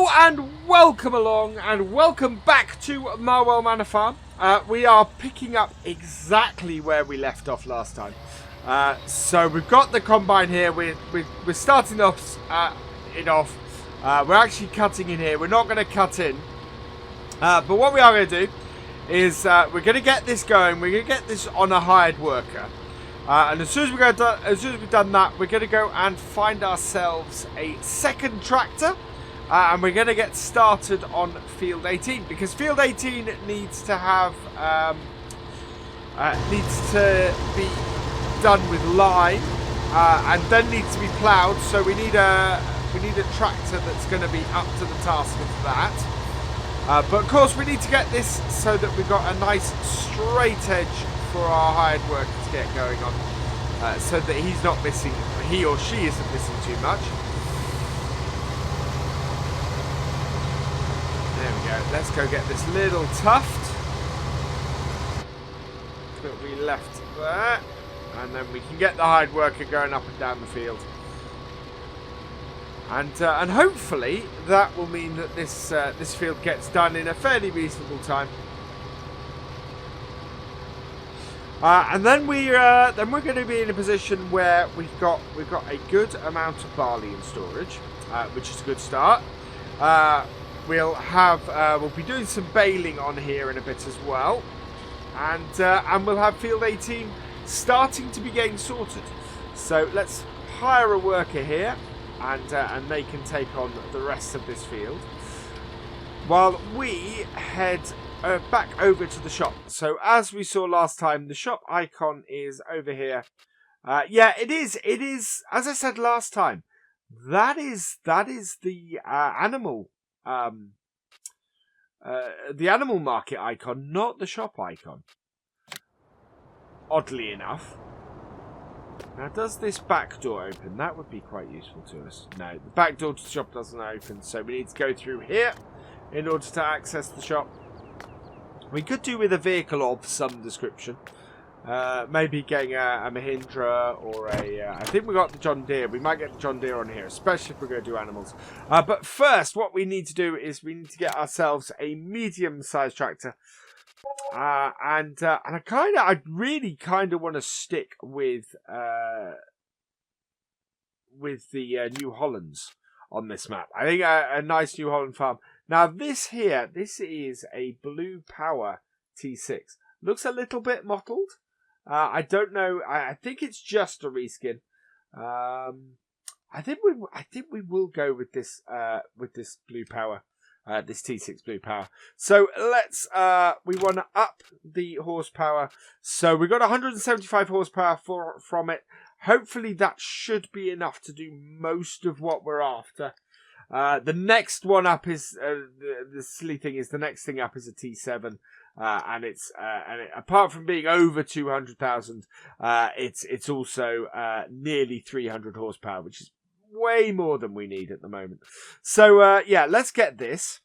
Hello and welcome along and welcome back to Marwell Manor Farm. We are picking up exactly where we left off last time. So we've got the combine here. We're starting off we're actually cutting in here. We're not going to cut in. But what we are going to do is we're going to get this going. We're going to get this on a hired worker. And as soon as we've done that, we're going to go and find ourselves a second tractor. And we're going to get started on Field 18 because Field 18 needs to have needs to be done with lime and then needs to be ploughed. So we need a tractor that's going to be up to the task of that. But of course we need to get this so that we've got a nice straight edge for our hired worker to get going on, so that he's not missing, he or she isn't missing too much. There we go. Let's go get this little tuft that we left there, and then we can get the hired worker going up and down the field. And hopefully that will mean that this field gets done in a fairly reasonable time. And then we're going to be in a position where we've got a good amount of barley in storage, which is a good start. We'll be doing some baling on here in a bit as well, and we'll have Field 18 starting to be getting sorted. So let's hire a worker here, and they can take on the rest of this field while we head back over to the shop. So as we saw last time, the shop icon is over here. Yeah, it is. As I said last time, that is the animal. The animal market icon, not the shop icon. Oddly enough. Now, does this back door open? That would be quite useful to us. No, the back door to the shop doesn't open, so we need to go through here in order to access the shop. We could do with a vehicle of some description. Maybe getting a Mahindra or I think we got the John Deere. We might get the John Deere on here, especially if we're going to do animals. But first, what we need to do is we need to get ourselves a medium-sized tractor. And I really kind of want to stick with the New Hollands on this map. I think a nice New Holland farm. Now this is a Blue Power T6. Looks a little bit mottled. I don't know. I think it's just a reskin. I think we will go with this Blue Power, this T6 Blue Power. So let's we want to up the horsepower. So we've got 175 horsepower from it. Hopefully that should be enough to do most of what we're after. The next one up is the silly thing is the next thing up is a T7. And apart from being over 200,000, it's also nearly 300 horsepower, which is way more than we need at the moment. So yeah, let's get this.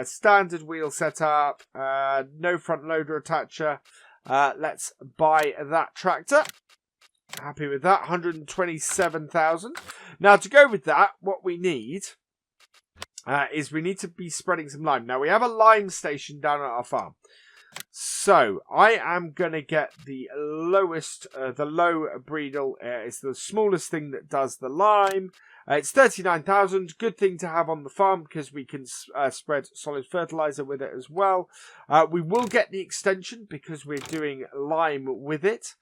Standard wheel setup, no front loader attacher. Let's buy that tractor. Happy with that, 127,000. Now to go with that, what we need is we need to be spreading some lime. Now we have a lime station down at our farm. So I am going to get the lowest, the low breedle. It's the smallest thing that does the lime. It's 39,000. Good thing to have on the farm because we can spread solid fertilizer with it as well. We will get the extension because we're doing lime with it.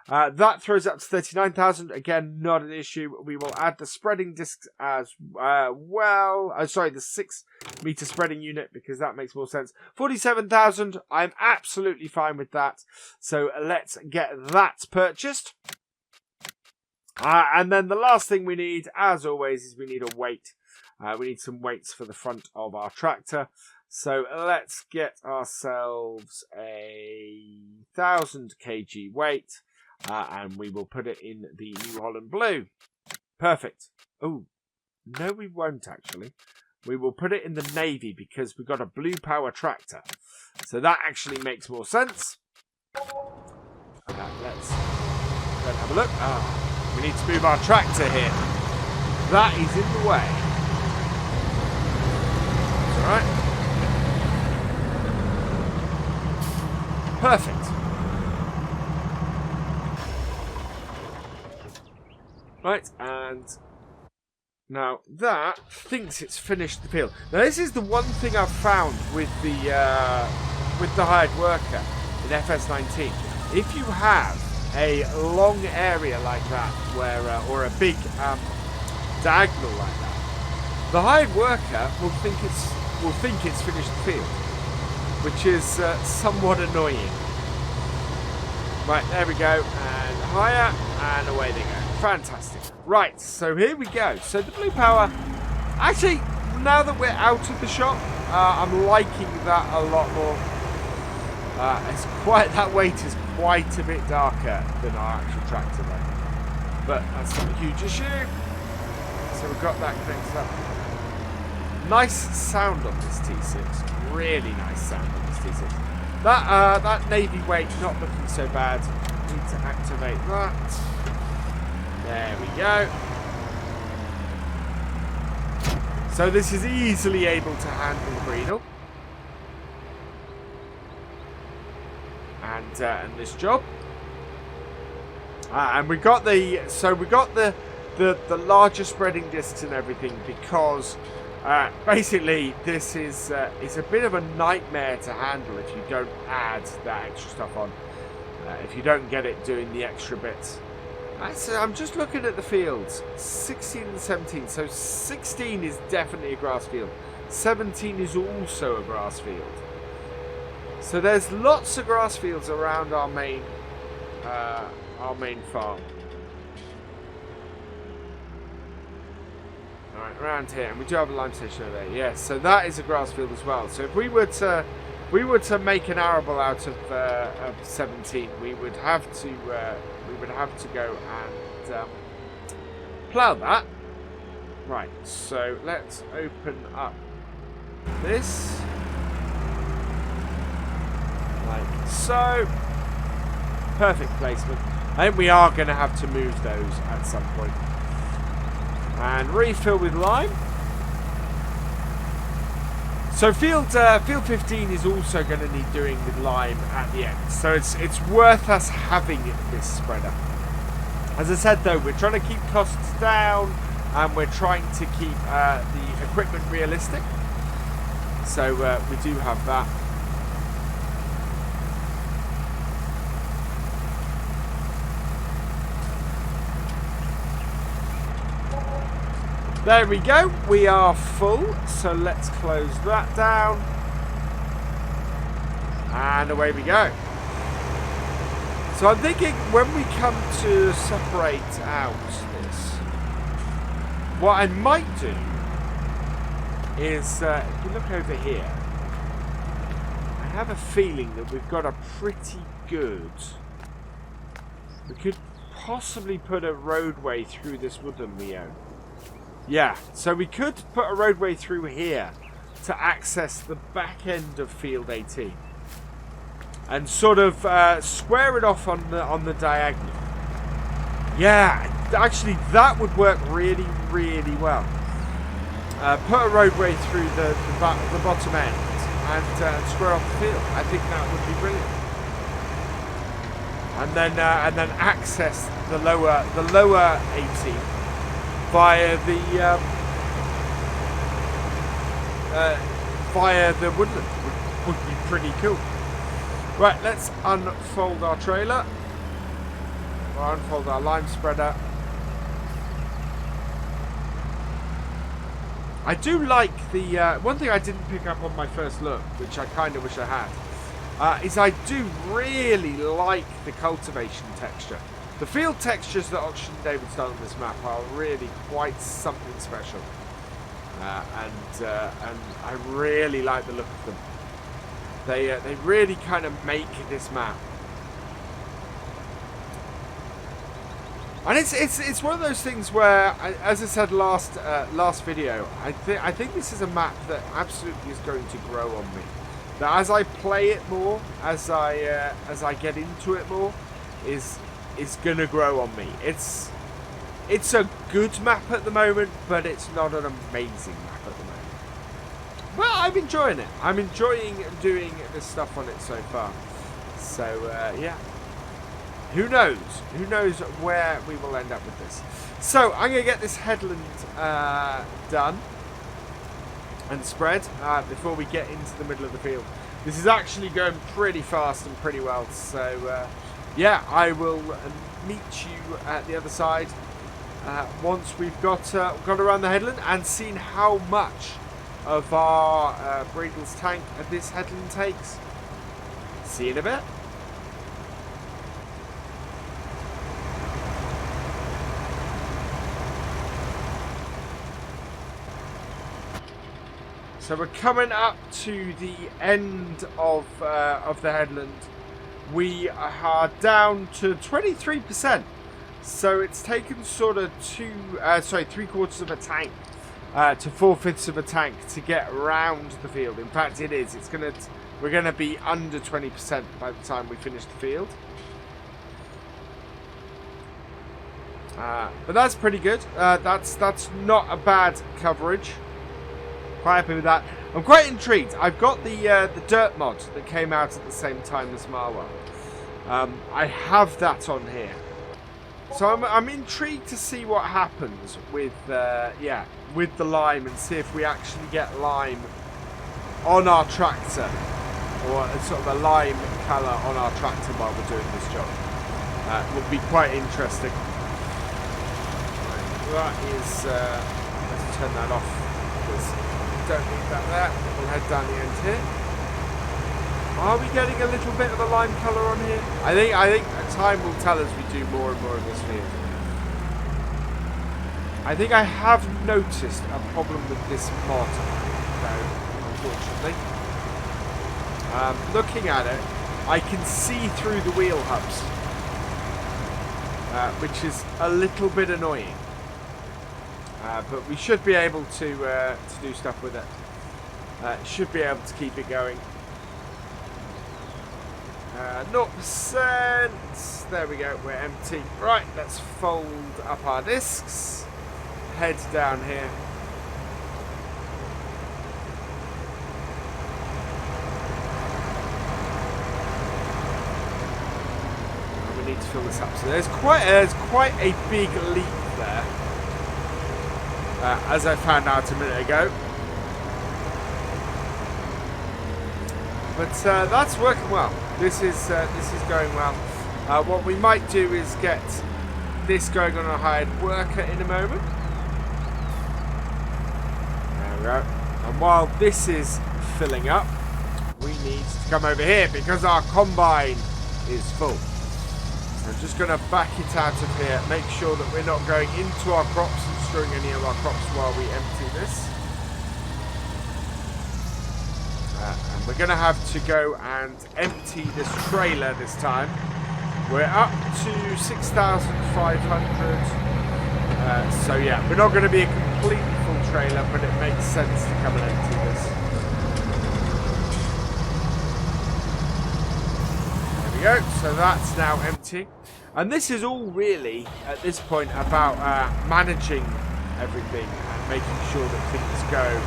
That throws up to 39,000. Again, not an issue. We will add the spreading discs as well. Sorry, the 6 meter spreading unit because that makes more sense. 47,000. I'm absolutely fine with that. So let's get that purchased. And then the last thing we need, as always, is we need a weight. We need some weights for the front of our tractor. So let's get ourselves a 1,000 kg weight. And we will put it in the New Holland Blue. Perfect. Oh, no we won't actually. We will put it in the navy because we've got a Blue Power tractor. So that actually makes more sense. Let's have a look. We need to move our tractor here. That is in the way. Alright. Perfect. Right, and now that thinks it's finished the field. Now this is the one thing I've found with the hired worker in FS19. If you have a long area like that, where or a big diagonal like that, the hired worker will think it's finished the field, which is somewhat annoying. Right, there we go, and higher, and away they go. Fantastic. Right, so here we go. So the blue power, actually, now that we're out of the shop, I'm liking that a lot more. That weight is quite a bit darker than our actual tractor though. But that's not a huge issue. So we've got that connected up. Nice sound on this T6. Really nice sound on this T6. That navy weight not looking so bad. Need to activate that. There we go. So this is easily able to handle the Breedle. And this job. And we got the larger spreading discs and everything because basically this is a bit of a nightmare to handle if you don't add that extra stuff on. If you don't get it doing the extra bits. So I'm just looking at the fields. 16 and 17. So 16 is definitely a grass field. 17 is also a grass field. So there's lots of grass fields around our main farm. Alright, around here, and we do have a lime station over there. Yes, so that is a grass field as well. So if we were to make an arable out of 17, we would have to go and plough that. Right, so let's open up this. Like so. Perfect placement. I think we are going to have to move those at some point. And refill with lime. So field 15 is also going to need doing with lime at the end. So it's worth us having this spreader. As I said though, we're trying to keep costs down and we're trying to keep the equipment realistic. So we do have that. There we go, we are full, so let's close that down. And away we go. So I'm thinking when we come to separate out this, what I might do is, if you look over here, I have a feeling that we've got a pretty good, we could possibly put a roadway through this woodland we own. Yeah, so we could put a roadway through here to access the back end of field 18 and sort of square it off on the diagonal. Yeah, actually that would work really, really well. Put a roadway through the bottom end and square off the field. I think that would be brilliant. And then access the lower 18. Via the woodland would be pretty cool. Right, let's unfold our trailer. Or unfold our lime spreader. I do like the one thing I didn't pick up on my first look, which I kind of wish I had, is I do really like the cultivation texture. The field textures that Oxygen David's done on this map are really quite something special, and I really like the look of them. They really kind of make this map, and it's one of those things where, as I said last video, I think this is a map that absolutely is going to grow on me. That as I play it more, as I get into it more, is gonna grow on me. It's a good map at the moment, but it's not an amazing map at the moment. But I'm enjoying it. I'm enjoying doing this stuff on it so far. So, yeah. Who knows? Who knows where we will end up with this? So, I'm going to get this headland done and spread before we get into the middle of the field. This is actually going pretty fast and pretty well. So, yeah, I will meet you at the other side once we've got around the headland and seen how much of our Breedle's tank this headland takes. See you in a bit. So we're coming up to the end of the headland. We are down to 23%. So it's taken sort of 3/4 of a tank to 4/5 of a tank to get around the field. In fact, it is. We're gonna be under 20% by the time we finish the field. But that's pretty good. That's not a bad coverage. Quite happy with that. I'm quite intrigued. I've got the dirt mod that came out at the same time as Marwell. I have that on here, so I'm intrigued to see what happens with with the lime and see if we actually get lime on our tractor, or sort of a lime colour on our tractor while we're doing this job. Will be quite interesting. That is let's turn that off because don't need that there. We'll head down the end here. Are we getting a little bit of a lime colour on here? I think time will tell us we do more and more of this field. I think I have noticed a problem with this mod, though, unfortunately. Looking at it, I can see through the wheel hubs, which is a little bit annoying. But we should be able to do stuff with it. Should be able to keep it going. 0%. There we go. We're empty. Right, let's fold up our discs. Head down here. And we need to fill this up. So there's quite a big leak there. As I found out a minute ago. But that's working well. This is going well. What we might do is get this going on a hired worker in a moment. There we go. And while this is filling up, we need to come over here because our combine is full. So I'm just going to back it out of here, make sure that we're not going into our crops and destroying any of our crops while we empty this. And we're going to have to go and empty this trailer this time. We're up to 6,500. So yeah, we're not going to be a completely full trailer, but it makes sense to come and empty this. There we go. So that's now empty. And this is all really, at this point, about managing everything and making sure that things go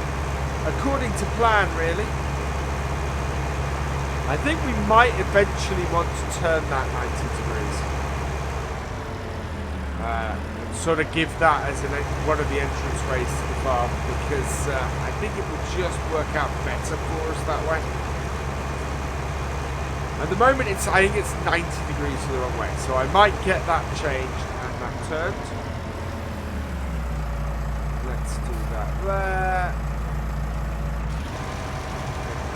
according to plan, really. I think we might eventually want to turn that 90 degrees. And sort of give that as one of the entrance ways to the farm, because I think it will just work out better for us that way. At the moment, I think it's 90 degrees the wrong way, so I might get that changed and that turned. Let's do that there.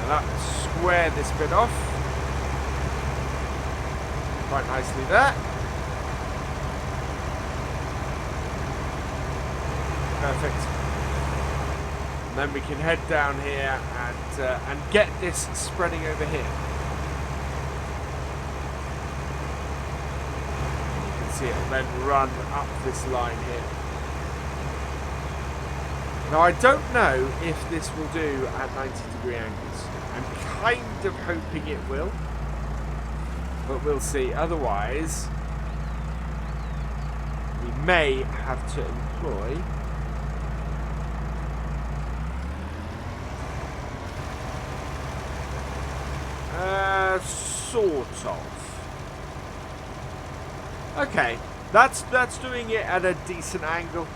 Let's square this bit off quite nicely there. Perfect. And then we can head down here and get this spreading over here. You can see it'll then run up this line here. Now I don't know if this will do at 90-degree angles. I'm kind of hoping it will, but we'll see. Otherwise, we may have to employ Sort of. Okay, that's doing it at a decent angle.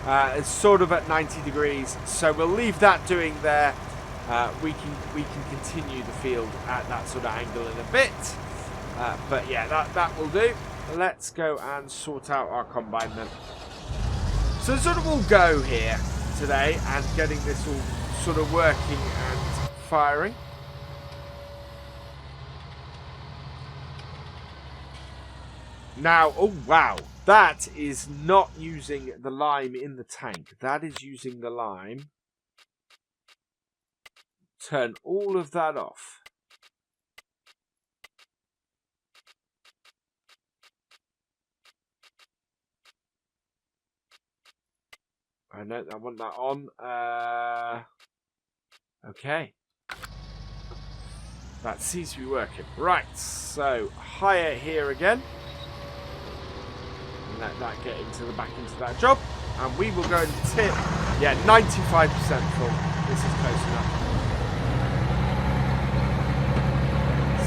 It's sort of at 90 degrees, so we'll leave that doing there. We can continue the field at that sort of angle in a bit. But yeah, that will do. Let's go and sort out our combine then. So sort of all go here today and getting this all sort of working and firing. Now, oh wow, that is not using the lime in the tank. That is using the lime. Turn all of that off. I know I want that on. Okay. That seems to be working. Right, so higher here again. And let that get back into that job. And we will go and tip. Yeah, 95% full. This is close enough.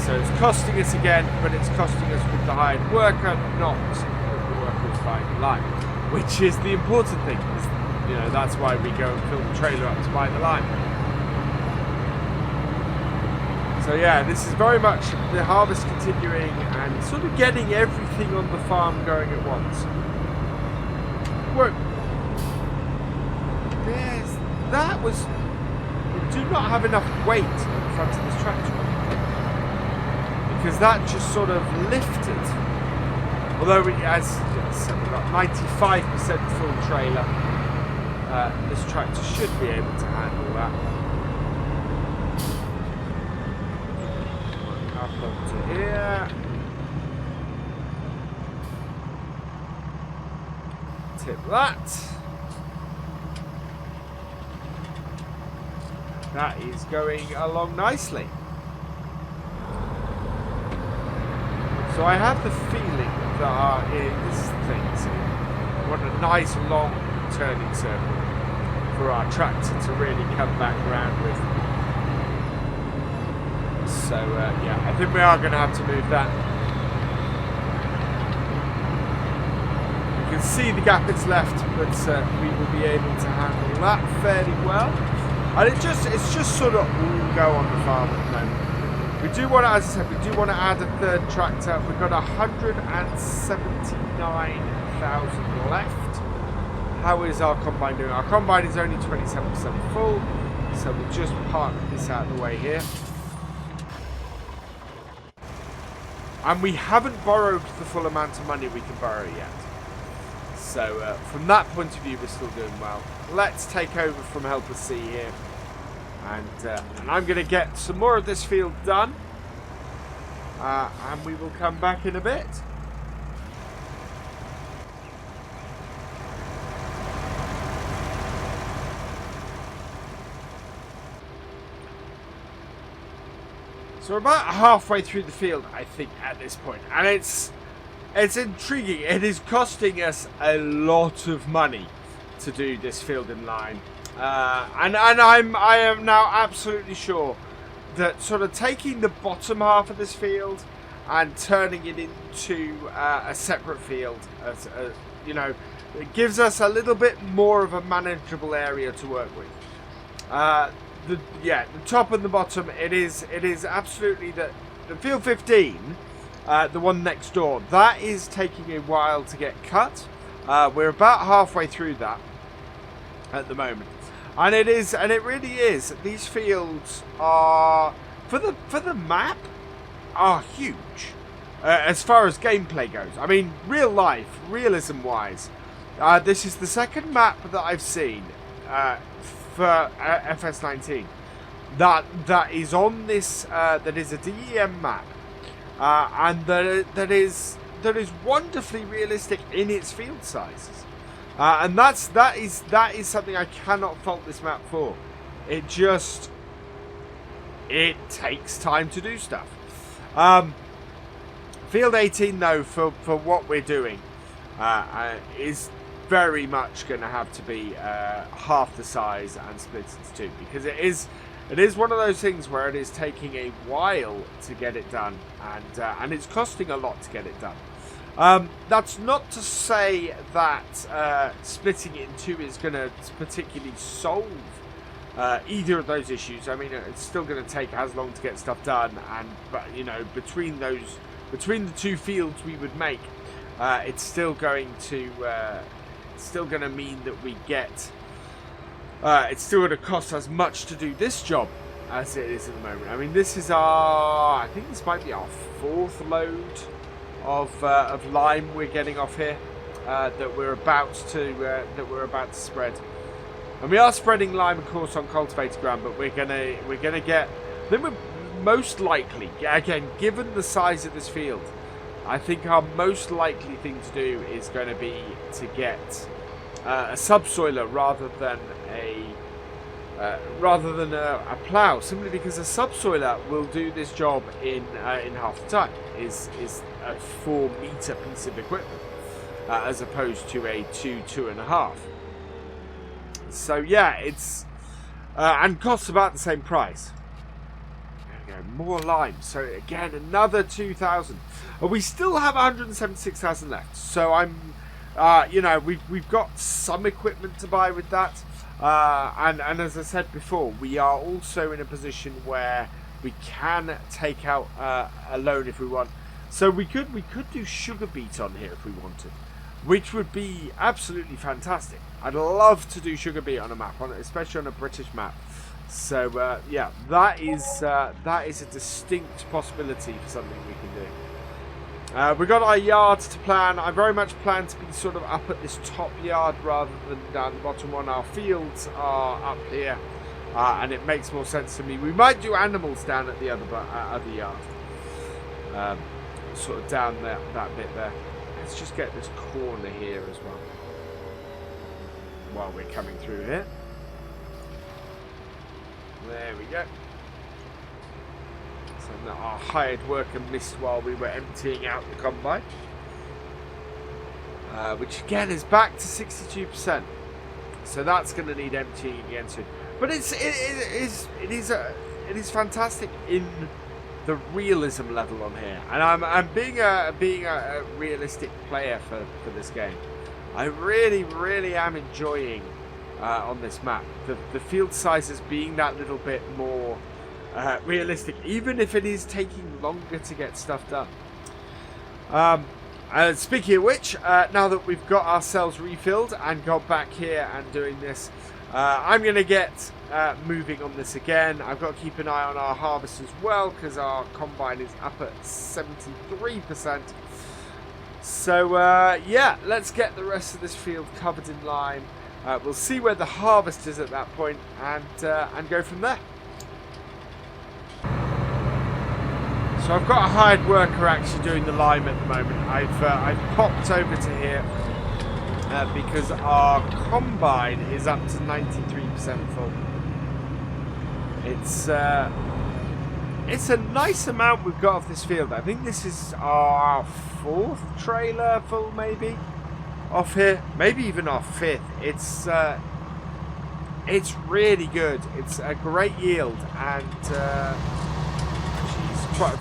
So it's costing us again, but it's costing us with the hired worker, not with the workers buying the lime. Which is the important thing. You know, that's why we go and fill the trailer up to buy the lime. So yeah, this is very much the harvest continuing and sort of getting everything on the farm going at once. Work. That was... We do not have enough weight in front of this tractor. Because that just sort of lifted. Although we've got 95% full trailer. This tractor should be able to handle that. Up onto here. Tip that. That is going along nicely. So I have the feeling that this thing, what a nice long turning circle for our tractor to really come back around with. So yeah, I think we are going to have to move that. You can see the gap it's left, but we will be able to handle that fairly well. And it's just sort of all go on the farm at the moment. We do want to, as I said, we do want to add a third tractor. We've got 179,000 left. How is our combine doing? Our combine is only 27% full, so we'll just park this out of the way here. And we haven't borrowed the full amount of money we can borrow yet. So from that point of view, we're still doing well. Let's take over from Helper C here. And I'm going to get some more of this field done. And we will come back in a bit. So we're about halfway through the field, I think, at this point. And it's intriguing. It is costing us a lot of money to do this field in line. And I am now absolutely sure that sort of taking the bottom half of this field and turning it into a separate field, you know, it gives us a little bit more of a manageable area to work with. The top and the bottom, it is absolutely the field 15, the one next door. That is taking a while to get cut. We're about halfway through that at the moment. And it really is. These fields are, for the map, are huge as far as gameplay goes. I mean, real life, realism-wise, this is the second map that I've seen for FS19 that is on this that is a DEM map, and that is wonderfly realistic in its field sizes. And that is something I cannot fault this map for. It takes time to do stuff. Field 18 though, for what we're doing, is very much going to have to be half the size and split into two, because It is one of those things where it is taking a while to get it done, and it's costing a lot to get it done. That's not to say that splitting it in two is going to particularly solve either of those issues. I mean, it's still going to take as long to get stuff done, but you know, between the two fields we would make, it's still going to mean that we get. It's still going to cost us much to do this job as it is at the moment. I mean, this is I think this might be our 4th load of lime we're getting off here that we're about to spread. And we are spreading lime, of course, on cultivated ground, but we're gonna get. Then we're most likely, again, given the size of this field, I think our most likely thing to do is going to be to get a subsoiler rather than a plough, simply because a subsoiler will do this job in half the time. Is a 4-meter piece of equipment as opposed to a 2.5. So yeah, it's and costs about the same price. There we go, more lime. So again, another 2,000. We still have 176,000 left. So I'm, you know, we've got some equipment to buy with that. And as I said before, we are also in a position where we can take out a loan if we want. So we could do sugar beet on here if we wanted, which would be absolutely fantastic. I'd love to do sugar beet on a map, especially on a British map. So yeah, that is a distinct possibility for something we can do. We've got our yards to plan. I very much plan to be sort of up at this top yard rather than down the bottom one. Our fields are up here, and it makes more sense to me. We might do animals down at the other yard, sort of down there, that bit there. Let's just get this corner here as well while we're coming through here. There we go. So now our hired worker missed while we were emptying out the combine, which again is back to 62%. So that's going to need emptying again soon. But it is fantastic in the realism level on here, and I'm being a realistic player for this game. I really am enjoying on this map the field sizes being that little bit more realistic, even if it is taking longer to get stuff done. Speaking of which, now that we've got ourselves refilled and got back here and doing this, I'm going to get moving on this again. I've got to keep an eye on our harvest as well, because our combine is up at 73%. So yeah, let's get the rest of this field covered in lime. We'll see where the harvest is at that point, and go from there. So I've got a hired worker actually doing the lime at the moment. I've popped over to here because our combine is up to 93% full. It's a nice amount we've got off this field. I think this is our 4th trailer full, maybe, off here. Maybe even our 5th. It's really good. It's a great yield, and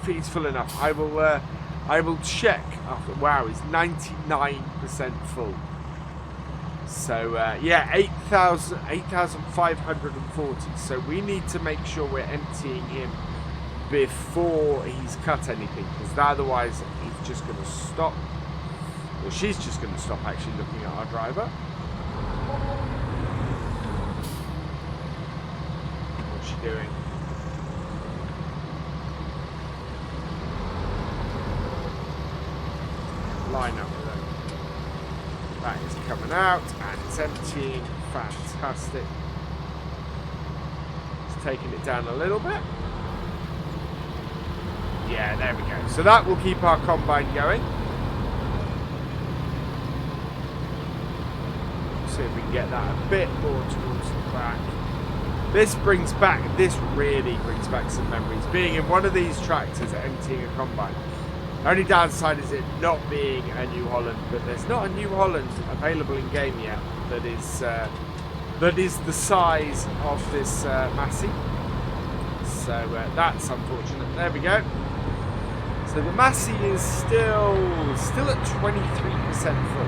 it's full enough. I will check after. Wow, it's 99% full. So yeah, 8,540. So we need to make sure we're emptying him before he's cut anything, because otherwise he's just going to stop. Well, she's just going to stop actually looking at our driver. What's she doing? Line up with her. That is coming out and it's emptying. Fantastic. Just taking it down a little bit. Yeah, there we go. So that will keep our combine going. See if we can get that a bit more towards the back. This really brings back some memories. Being in one of these tractors emptying a combine. The only downside is it not being a New Holland, but there's not a New Holland available in game yet that is the size of this Massey. So that's unfortunate. There we go. So the Massey is still at 23% full.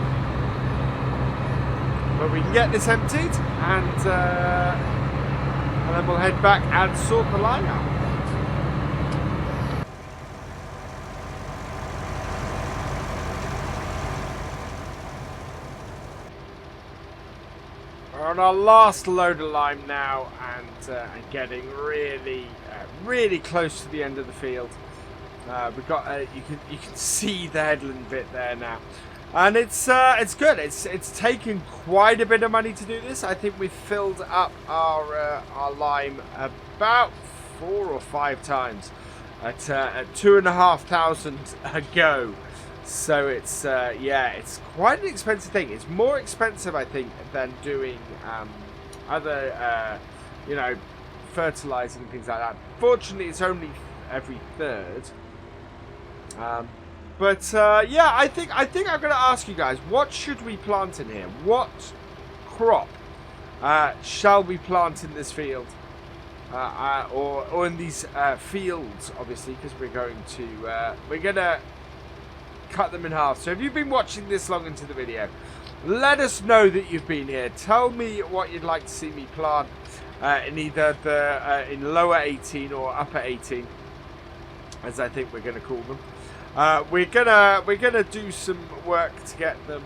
But we can get this emptied and then we'll head back and sort the line out. We're on our last load of lime now and getting really close to the end of the field. We've got you can see the headland bit there now, and it's good. It's taken quite a bit of money to do this. I think we've filled up our lime about 4 or 5 times at 2,500 a go. So it's it's quite an expensive thing. It's more expensive, I think, than doing other fertilizing and things like that. Fortunately, it's only every third. I think I'm going to ask you guys, what should we plant in here? What crop shall we plant in this field, or in these fields? Obviously, because we're going to cut them in half. So if you've been watching this long into the video, let us know that you've been here. Tell me what you'd like to see me plant in either in lower 18 or upper 18, as I think we're going to call them. We're gonna do some work to get them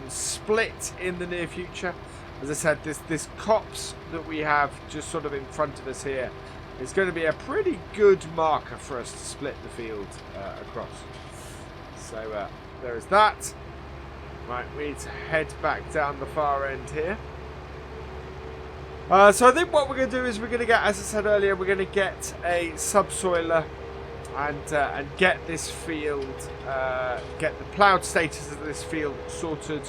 split in the near future. As I said, this copse that we have just sort of in front of us here is going to be a pretty good marker for us to split the field across. So there is that. Right, we need to head back down the far end here. So I think what we're going to do is we're going to get, as I said earlier, we're going to get a subsoiler. And get this field, get the ploughed status of this field sorted.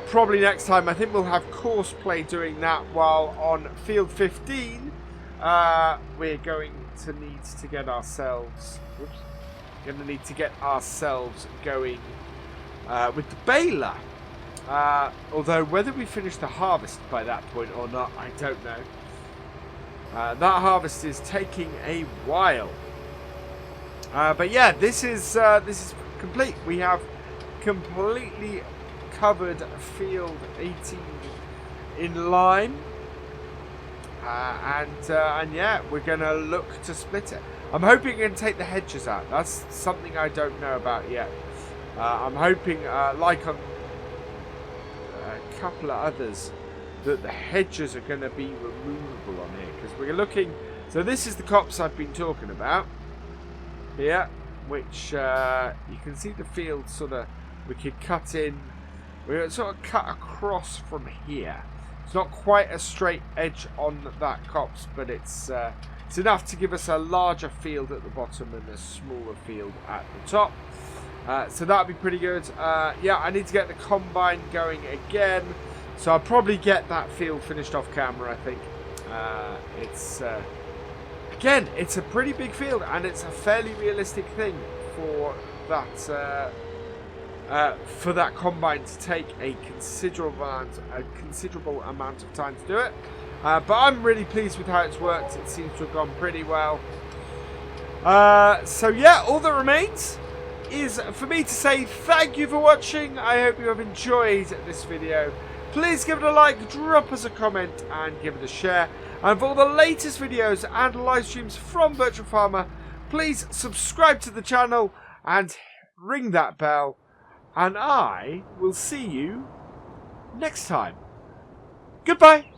Probably next time. I think we'll have course play doing that. While on field 15, we're going to need to get ourselves. Going with the baler. Although whether we finish the harvest by that point or not, I don't know. That harvest is taking a while. But yeah, this is complete. We have completely covered field 18 in lime, and yeah, we're gonna look to split it. I'm hoping we can take the hedges out. That's something I don't know about yet. I'm hoping, like on a couple of others, that the hedges are going to be removable on here, because we're looking. So this is the copse I've been talking about. Here, which you can see the field sort of, we could cut in, we sort of cut across from here. It's not quite a straight edge on that copse, but it's enough to give us a larger field at the bottom and a smaller field at the top. So that'll be pretty good. Yeah, I need to get the combine going again, so I'll probably get that field finished off camera, I think. Again, it's a pretty big field, and it's a fairly realistic thing for that combine to take a considerable amount of time to do it. But I'm really pleased with how it's worked. It seems to have gone pretty well. So yeah, all that remains is for me to say thank you for watching. I hope you have enjoyed this video. Please give it a like, drop us a comment, and give it a share. And for all the latest videos and live streams from Virtual Farmer, please subscribe to the channel and ring that bell. And I will see you next time. Goodbye.